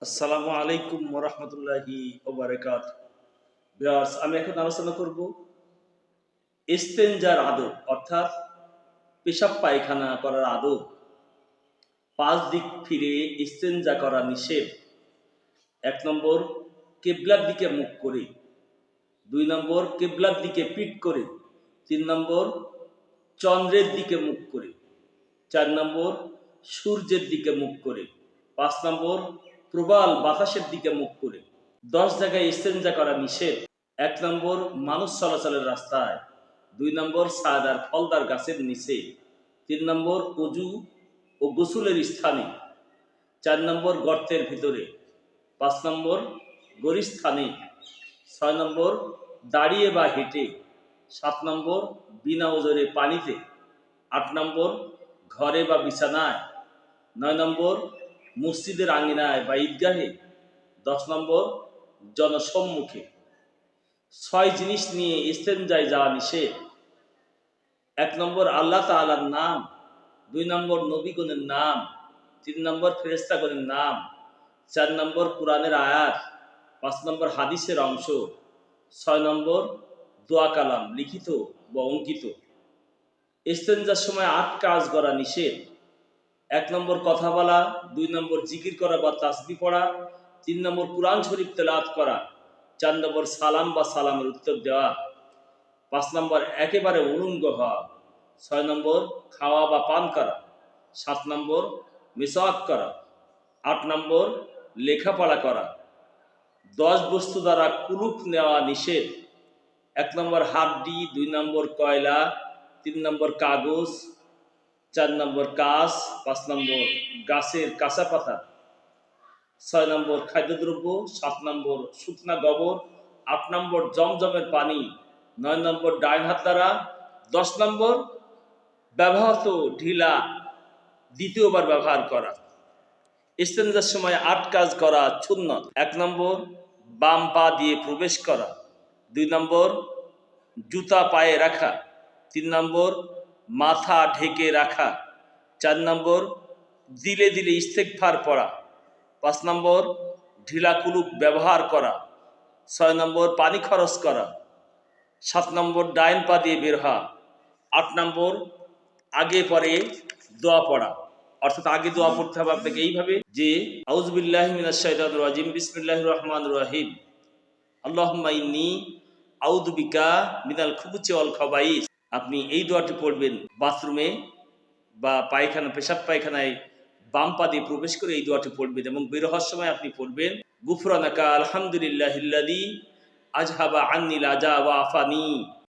আসসালামু আলাইকুম ওরহমতুল্লাহি ওবারাকাতুহু। ভিউয়ার্স, আমি এখন আলোচনা করব ইস্তেনজার আদব, অর্থাৎ পেশাব পায়খানা করার আদব। 5 দিক ফিরে ইস্তেনজা করা নিষেধ। 1 নম্বর, কিবলার দিকে মুখ করে। 2 নম্বর, কিবলার দিকে পিঠ করে। 3 নম্বর, চন্দ্রের দিকে মুখ করে। 4 নম্বর, সূর্যের দিকে মুখ করে। 5 নম্বর, প্রবাল বাতাসের দিকে মুখ করে। 10 জায়গায় ইস্তেনজা করা নিষেধ। 1 নম্বর, মানুষ চলাচলের রাস্তায়। 2 নম্বর, ছায়াদার ফলদার গাছের নিচে। 3 নম্বর, অজু ও গোসলের স্থানে। 4 নম্বর, গর্তের ভিতরে। 5 নম্বর, গড়িস্থানে। 6 নম্বর, দাঁড়িয়ে বা হেঁটে। 7 নম্বর, বিনা ওজরে পানিতে। 8 নম্বর, ঘরে বা বিছানায়। 9 নম্বর, মসজিদের আঙিনায় বা ঈদগাহে। 10 নম্বর, জনসম্মুখে। 6 জিনিস নিয়ে ইস্তেনজায় যাওয়া নিষেধ। 1 নম্বর, আল্লাহ তাআলার নাম। 2 নম্বর, নবীগণের নাম। 3 নম্বর, ফেরেশতাগণের নাম। 4 নম্বর, কোরআনের আয়াত। 5 নম্বর, হাদিসের অংশ। 6 নম্বর, দোয়া কালাম, লিখিত বা অঙ্কিত। ইস্তেনজার সময় 8 কাজ করা নিষেধ। 1 নম্বর, কথা বলা। 2 নম্বর, জিকির করা বা তাসবিহ পড়া। 3 নম্বর, কুরআন শরীফ তেলাওয়াত করা। 4 নম্বর, সালাম বা সালামের উত্তর দেওয়া। 5 নম্বর, একেবারে উলঙ্গ হওয়া। 6 নম্বর, খাওয়া বা পান করা। 7 নম্বর, মিসওয়াক করা। 8 নম্বর, লেখাপড়া করা। 10 বস্তু দ্বারা কুলুপ নেওয়া নিষেধ। 1 নম্বর, হাড্ডি। 2 নম্বর, কয়লা। 3 নম্বর, কাগজ। 4 নম্বর, কাঁচ। 5 নম্বর, গাছের কাঁচা পাতা। 6 নম্বর, খাদ্যদ্রব্য। 7 নম্বর, শুকনা গোবর। 8 নম্বর, জমজমের পানি। 9 নম্বর, ডাইন হাত দ্বারা। 10 নম্বর, ব্যবহৃত ঢিলা দ্বিতীয়বার ব্যবহার করা। ইস্তেনজার সময় 8 কাজ করা সুন্নত। 1 নম্বর, বাম পা দিয়ে প্রবেশ করা। 2 নম্বর, জুতা পায়ে রাখা। 3 নম্বর, মাথা ঢেকে রাখা। 4 নম্বর, দিলে দিলে ইস্তেগফার পড়া। 5 নম্বর, ঢিলা কুলুপ ব্যবহার করা। 6 নম্বর, পানি খরচ করা। 7 নম্বর, ডাইন পা দিয়ে বের হওয়া। 8 নম্বর, আগে পরে দোয়া পড়া, অর্থাৎ আগে দোয়া পড়তে হবে আপনাকে এইভাবে যে আউযু বিল্লাহি মিনাশ শাইতানির রাজিম, বিসমিল্লাহির রহমানির রহিম, আল্লাহুম্মা ইন্নী আউযু বিকা মিনাল খুবুসি ওয়াল খাবাইস। আপনি এই দোয়াটি পড়বেন বাথরুমে বা পায়খানা, পেশাব পায়খানায় বাম পা দিয়ে প্রবেশ করে এই দোয়াটি পড়বেন এবং বের হওয়ার সময় আপনি পড়বেন গুফরানাকা আলহামদুলিল্লাহিল্লাযী আযহাবা আন্নিল আযা ওয়া আফানি।